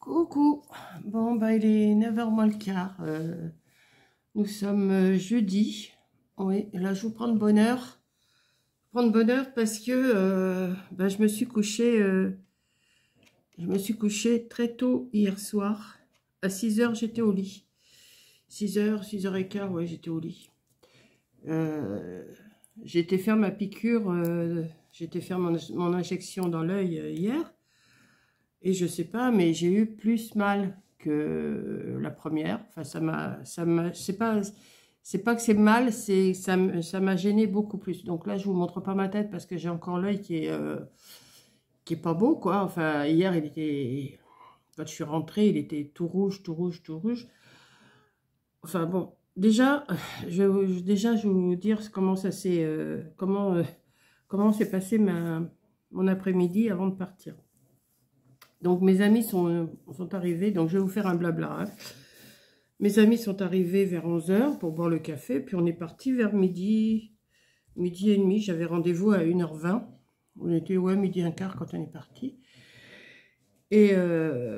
Coucou, bon bah il est 9h moins le quart, nous sommes jeudi, oui, là je vous prends de bonne heure, parce que bah, je me suis couché très tôt hier soir, à 6h j'étais au lit, 6h, 6h15, ouais j'étais au lit, j'ai été faire ma piqûre, j'ai été faire mon injection dans l'œil hier. Et je sais pas, mais j'ai eu plus mal que la première. Enfin, c'est pas que c'est mal, ça m'a gêné beaucoup plus. Donc là, je vous montre pas ma tête parce que j'ai encore l'œil qui est pas beau, quoi. Enfin, hier, quand je suis rentrée, il était tout rouge, tout rouge, tout rouge. Enfin bon, déjà, je vais vous dire comment ça s'est, comment s'est passé mon après-midi avant de partir. Donc mes amis sont arrivés, donc je vais vous faire un blabla. Hein. Mes amis sont arrivés vers 11h pour boire le café, puis on est parti vers midi et demi. J'avais rendez-vous à 1h20. On était, ouais, midi et un quart quand on est parti. Et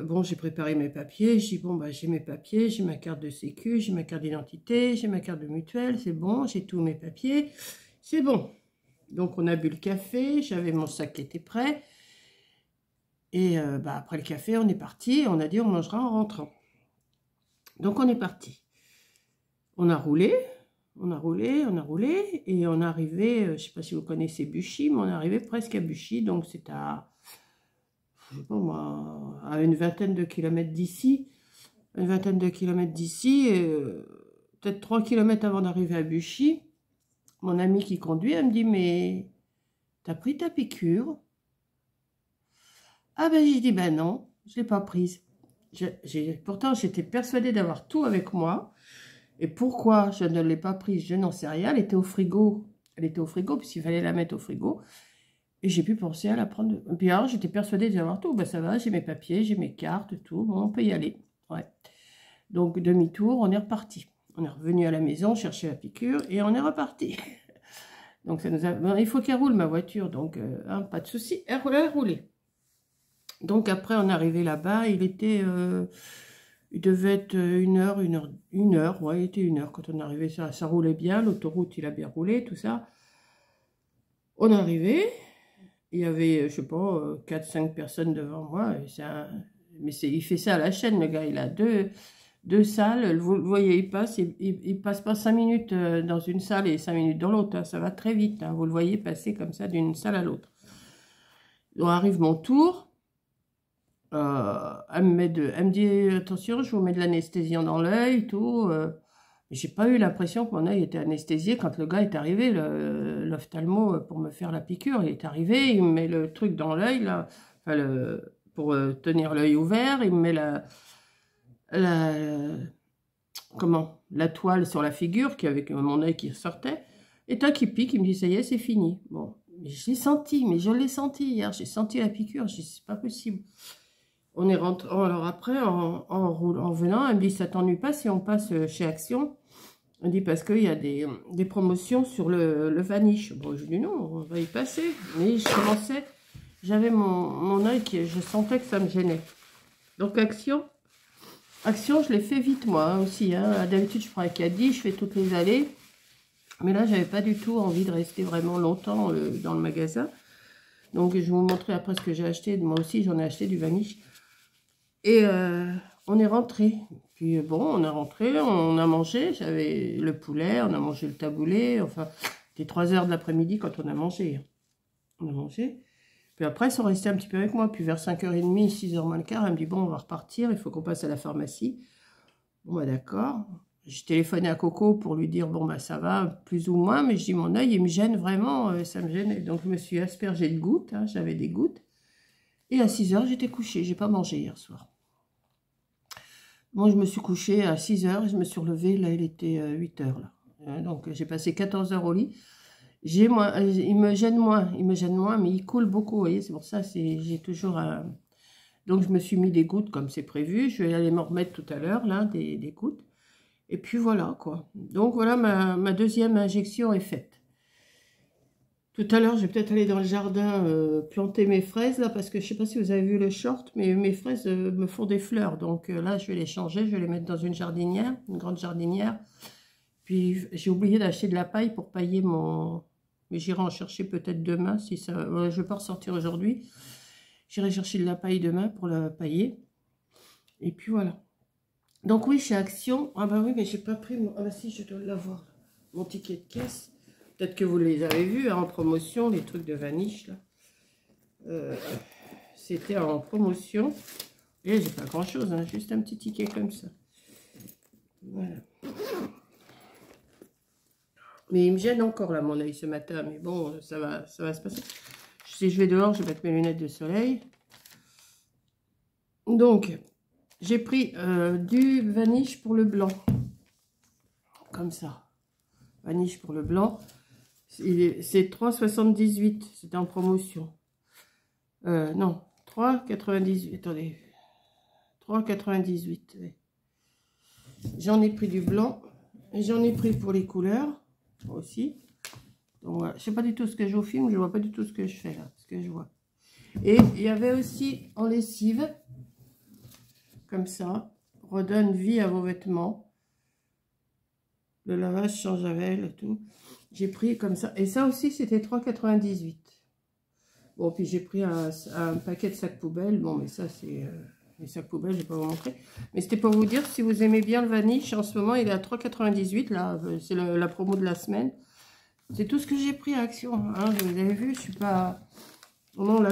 bon, j'ai préparé mes papiers. Je dis, bon, bah, j'ai mes papiers, j'ai ma carte de sécu, j'ai ma carte d'identité, j'ai ma carte de mutuelle, c'est bon, j'ai tous mes papiers, c'est bon. Donc on a bu le café, j'avais mon sac qui était prêt. Et bah, après le café, on est parti, on a dit on mangera en rentrant. Donc on est parti. On a roulé, on a roulé, et on est arrivé, je ne sais pas si vous connaissez Buchy, mais on est arrivé presque à Buchy, donc c'est à, je sais pas moi, à une vingtaine de kilomètres d'ici. Peut-être 3 kilomètres avant d'arriver à Buchy. Mon ami qui conduit, elle me dit, mais t'as pris ta piqûre? Ah ben j'ai dit, ben non, je ne l'ai pas prise. Pourtant, j'étais persuadée d'avoir tout avec moi. Et pourquoi je ne l'ai pas prise, je n'en sais rien. Elle était au frigo. Puisqu'il fallait la mettre au frigo. Et j'ai pu penser à la prendre. Et puis alors, j'étais persuadée d'avoir tout. Ben ça va, j'ai mes papiers, j'ai mes cartes, tout. Bon, on peut y aller. Ouais. Donc, demi-tour, on est reparti. On est revenu à la maison, chercher la piqûre, et on est reparti. Donc, ça nous a... Bon, il faut qu'elle roule, ma voiture. Donc, hein, pas de souci. Elle roulait. Donc après on est arrivé là-bas, il devait être une heure, ouais, il était 1h quand on est arrivé, ça roulait bien, l'autoroute il a bien roulé, tout ça. On est arrivé, il y avait, je sais pas, 4-5 personnes devant moi, il fait ça à la chaîne, le gars, il a deux salles, vous le voyez, il passe pas 5 minutes dans une salle et 5 minutes dans l'autre, hein, ça va très vite, hein, vous le voyez passer comme ça d'une salle à l'autre. Donc arrive mon tour. Elle me dit attention, je vous mets de l'anesthésiant dans l'œil, tout. J'ai pas eu l'impression que mon œil était anesthésié quand le gars est arrivé, l'ophtalmo, pour me faire la piqûre. Il est arrivé, il me met le truc dans l'œil, là, enfin, pour tenir l'œil ouvert, il me met la toile sur la figure, avec mon œil qui sortait. Et toi qui pique, il me dit ça y est, c'est fini. Bon, mais je l'ai senti hier, j'ai senti la piqûre, je dis c'est pas possible. On est rentré, alors après, en venant, elle me dit, ça t'ennuie pas si on passe chez Action? Elle dit, parce qu'il y a des promotions sur le Vanish. Bon, je dis, non, on va y passer. Mais j'avais mon œil je sentais que ça me gênait. Donc, Action, je l'ai fait vite, moi, hein, aussi. Hein. D'habitude, je prends un caddie, je fais toutes les allées. Mais là, j'avais pas du tout envie de rester vraiment longtemps dans le magasin. Donc, je vais vous montrer après ce que j'ai acheté. Moi aussi, j'en ai acheté du Vanish. Et on est rentré. Puis bon, on est rentré, on a mangé. J'avais le poulet, on a mangé le taboulé. Enfin, c'était 3h de l'après-midi quand on a mangé. On a mangé. Puis après, ils sont restés un petit peu avec moi. Puis vers 5h30, 6h moins le quart, elle me dit, bon, on va repartir, il faut qu'on passe à la pharmacie. Bon, bah d'accord. J'ai téléphoné à Coco pour lui dire, bon, bah ça va, plus ou moins. Mais je dis, mon œil, il me gêne vraiment, ça me gênait. Donc, je me suis aspergée de gouttes, hein, j'avais des gouttes. Et à 6h, j'étais couchée. J'ai pas mangé hier soir. Moi, je me suis couchée à 6h et je me suis relevée, là, il était 8h. Là. Donc, j'ai passé 14 heures au lit. Il me gêne moins, mais il coule beaucoup, vous voyez, c'est pour ça, j'ai toujours un... Donc, je me suis mis des gouttes comme c'est prévu. Je vais aller m'en remettre tout à l'heure, là, des gouttes. Et puis, voilà, quoi. Donc, voilà, ma deuxième injection est faite. Tout à l'heure, je vais peut-être aller dans le jardin planter mes fraises, là, parce que je sais pas si vous avez vu le short, mais mes fraises me font des fleurs. Donc là, je vais les changer, je vais les mettre dans une jardinière, une grande jardinière. Puis j'ai oublié d'acheter de la paille pour pailler mon... Mais j'irai en chercher peut-être demain, si ça... je vais pas ressortir aujourd'hui. J'irai chercher de la paille demain pour la pailler. Et puis voilà. Donc oui, chez Action... Ah bah oui, mais j'ai pas pris mon... Ah bah si, je dois l'avoir. Mon ticket de caisse. Peut-être que vous les avez vus hein, en promotion, les trucs de Vanish, là. C'était en promotion. Et j'ai pas grand-chose, hein, juste un petit ticket comme ça. Voilà. Mais il me gêne encore, là, mon œil, ce matin. Mais bon, ça va se passer. Si je vais dehors, je vais mettre mes lunettes de soleil. Donc, j'ai pris du Vanish pour le blanc. Comme ça. Vanish pour le blanc. C'est 3,78. C'était en promotion. Non, 3,98. Attendez. 3,98. Oui. J'en ai pris du blanc. J'en ai pris pour les couleurs aussi. Donc voilà. Je ne sais pas du tout ce que je vous filme. Je ne vois pas du tout ce que je fais là. Ce que je vois. Et il y avait aussi en lessive. Comme ça. Redonne vie à vos vêtements. Le lavage sans javel et tout. J'ai pris comme ça. Et ça aussi, c'était 3,98. Bon, puis j'ai pris un paquet de sacs poubelles. Bon, mais ça, c'est... les sacs poubelles, je ne vais pas vous montrer. Mais c'était pour vous dire, si vous aimez bien le Vanish, en ce moment, il est à 3,98. Là, c'est la promo de la semaine. C'est tout ce que j'ai pris à Action. Hein, vous avez vu, je suis pas... Non, là,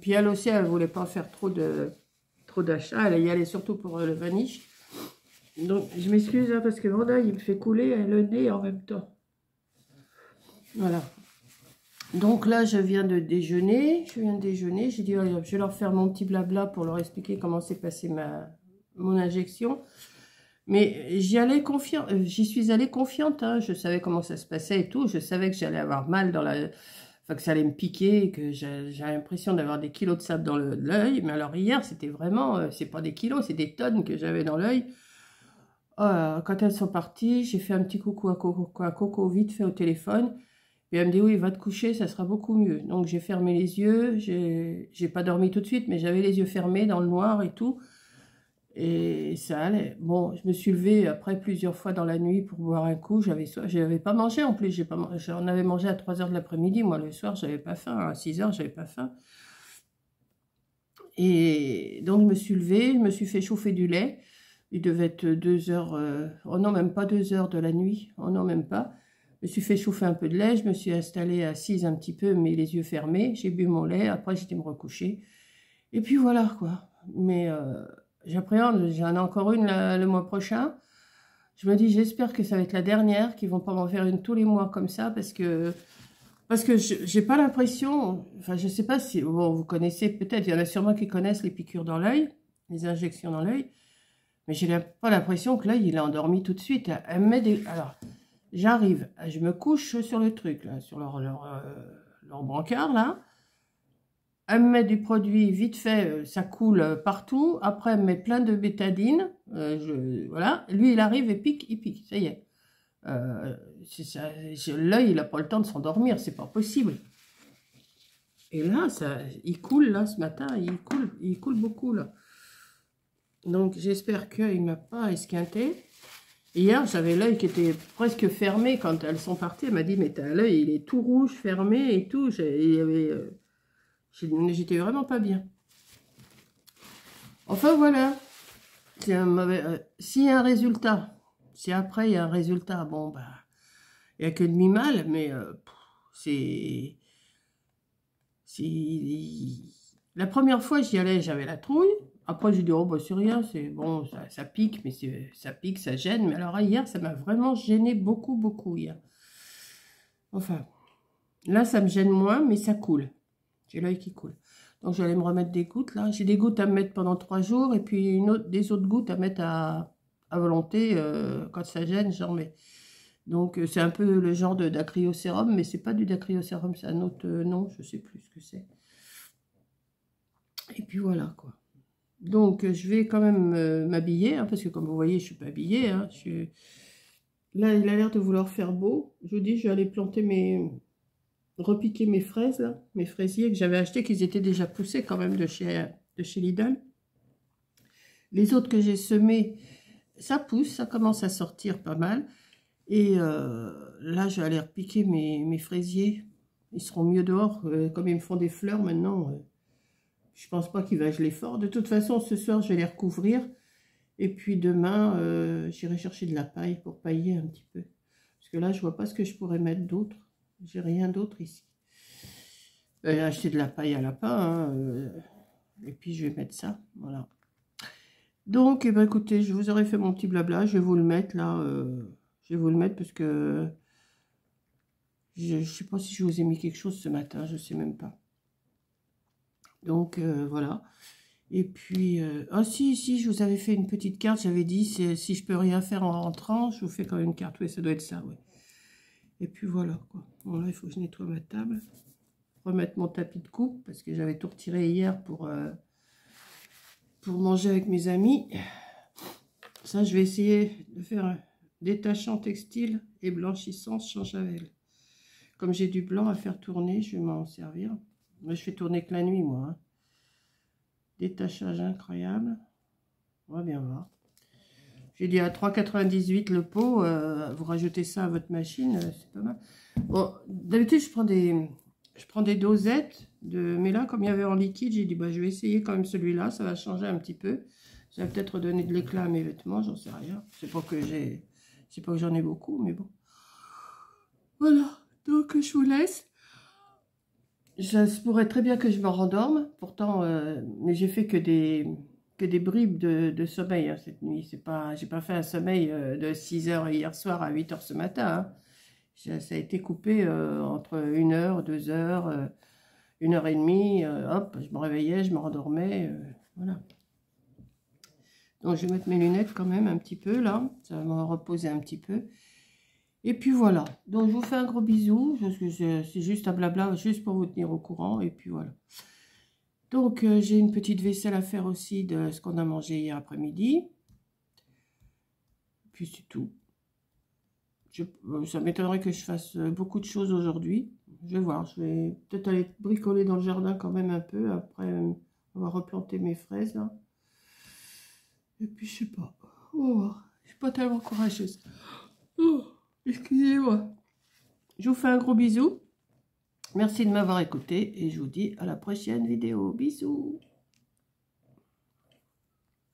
puis elle aussi, elle ne voulait pas faire trop d'achats. Elle y allait surtout pour le Vanish. Donc, je m'excuse, hein, parce que mon œil, il me fait couler le nez en même temps. Voilà. Donc là, je viens de déjeuner. J'ai dit, oh, je vais leur faire mon petit blabla pour leur expliquer comment s'est passée mon injection. Mais j'y suis allée confiante. Hein. Je savais comment ça se passait et tout. Je savais que j'allais avoir mal dans la... Enfin, que ça allait me piquer, que j'avais l'impression d'avoir des kilos de sable dans l'œil. Mais alors hier, c'était vraiment... c'est pas des kilos, c'est des tonnes que j'avais dans l'œil. Quand elles sont parties, j'ai fait un petit coucou à Coco vite fait au téléphone. Et elle me dit, oui, va te coucher, ça sera beaucoup mieux. Donc, j'ai fermé les yeux. J'ai pas dormi tout de suite, mais j'avais les yeux fermés dans le noir et tout. Et ça allait. Bon, je me suis levée après plusieurs fois dans la nuit pour boire un coup. J'avais pas mangé en plus. J'en avais mangé à 3 h de l'après-midi. Moi, le soir, j'avais pas faim. À 6 h, j'avais pas faim. Et donc, je me suis levée. Je me suis fait chauffer du lait. Il devait être 2 h. Oh non, même pas 2 h de la nuit. Oh non, même pas. Je me suis fait chauffer un peu de lait, je me suis installée assise un petit peu, mais les yeux fermés. J'ai bu mon lait, après j'étais me recoucher. Et puis voilà, quoi. Mais j'appréhende, j'en ai encore une le mois prochain. Je me dis, j'espère que ça va être la dernière, qu'ils vont pas m'en faire une tous les mois comme ça, parce que j'ai pas l'impression, enfin je sais pas si, bon, vous connaissez peut-être, il y en a sûrement qui connaissent les piqûres dans l'œil, les injections dans l'œil, mais j'ai pas l'impression que l'œil il est endormi tout de suite. Elle me met des... Alors, j'arrive, je me couche sur le truc, là, sur leur brancard, là. Elle me met du produit vite fait, ça coule partout. Après, elle me met plein de bétadine. Voilà. Lui, il arrive et pique, il pique. Ça y est. L'œil, il n'a pas le temps de s'endormir. C'est pas possible. Et là, il coule, là, ce matin. Il coule beaucoup, là. Donc, j'espère qu'il ne m'a pas esquinté. Hier, j'avais l'œil qui était presque fermé quand elles sont parties. Elle m'a dit, mais t'as l'œil, il est tout rouge, fermé et tout. J'étais vraiment pas bien. Enfin, voilà. C'est un mauvais... s'il y a un résultat, si après il y a un résultat, bon, bah, il n'y a que demi-mal, mais c'est... La première fois, j'y allais, j'avais la trouille. Après, j'ai dit, oh, bah, c'est rien, c'est bon, ça pique, mais ça pique, ça gêne. Mais alors, hier, ça m'a vraiment gêné beaucoup, beaucoup, hier. Enfin, là, ça me gêne moins, mais ça coule. J'ai l'œil qui coule. Donc, j'allais me remettre des gouttes, là. J'ai des gouttes à me mettre pendant 3 jours, et puis des autres gouttes à mettre à volonté. Quand ça gêne, j'en mets. Donc, c'est un peu le genre d'acryocérum, mais c'est pas du dacryocérum, c'est un autre nom, je sais plus ce que c'est. Et puis, voilà, quoi. Donc, je vais quand même m'habiller, hein, parce que comme vous voyez, je ne suis pas habillée. Hein, Là, il a l'air de vouloir faire beau. Je vous dis, je vais aller planter mes repiquer mes fraises, là, mes fraisiers que j'avais achetés, qu'ils étaient déjà poussés quand même de chez Lidl. Les autres que j'ai semés, ça pousse, ça commence à sortir pas mal. Et là, je vais aller repiquer mes fraisiers. Ils seront mieux dehors. Comme ils me font des fleurs maintenant, je pense pas qu'il va geler fort. De toute façon, ce soir, je vais les recouvrir. Et puis demain, j'irai chercher de la paille pour pailler un petit peu. Parce que là, je vois pas ce que je pourrais mettre d'autre. J'ai rien d'autre ici. Acheter de la paille à lapin. Hein, et puis, je vais mettre ça. Voilà. Donc, eh ben, écoutez, je vous aurais fait mon petit blabla. Je vais vous le mettre là. Je vais vous le mettre parce que je ne sais pas si je vous ai mis quelque chose ce matin. Je ne sais même pas. Donc, voilà. Et puis, ah si, je vous avais fait une petite carte. J'avais dit, si je peux rien faire en rentrant, je vous fais quand même une carte. Oui, ça doit être ça, oui. Et puis voilà, quoi. Bon, là, il faut que je nettoie ma table. Remettre mon tapis de coupe, parce que j'avais tout retiré hier pour manger avec mes amis. Ça, je vais essayer de faire un détachant textile et blanchissant sans javel. Comme j'ai du blanc à faire tourner, je vais m'en servir. Moi, je fais tourner que la nuit, moi. Hein. Détachage incroyable. On va bien voir. J'ai dit à 3,98 le pot. Vous rajoutez ça à votre machine, c'est pas mal. Bon, d'habitude, je prends des dosettes. Mais là, comme il y avait en liquide, j'ai dit, bah, je vais essayer quand même celui-là. Ça va changer un petit peu. Ça va peut-être donner de l'éclat à mes vêtements, j'en sais rien. C'est pas que j'en ai beaucoup, mais bon. Voilà, donc je vous laisse. Ça se pourrait très bien que je me rendorme. Pourtant, mais j'ai fait que des bribes de sommeil hein, cette nuit. J'ai pas fait un sommeil de 6 heures hier soir à 8 heures ce matin. Hein. Ça a été coupé entre 1 heure, 2 heures, 1 heure et demie. Hop, je me réveillais, je me rendormais. Voilà. Donc, je vais mettre mes lunettes quand même un petit peu, là. Ça va me reposer un petit peu. Et puis, voilà. Donc, je vous fais un gros bisou. C'est juste un blabla, juste pour vous tenir au courant. Et puis, voilà. Donc, j'ai une petite vaisselle à faire aussi de ce qu'on a mangé hier après-midi. Puis, c'est tout. Ça m'étonnerait que je fasse beaucoup de choses aujourd'hui. Je vais voir. Je vais peut-être aller bricoler dans le jardin quand même un peu. Après, on va replanter mes fraises, là. Et puis, je sais pas. Oh, je suis pas tellement courageuse. Oh, excusez-moi. Je vous fais un gros bisou. Merci de m'avoir écouté et je vous dis à la prochaine vidéo. Bisous.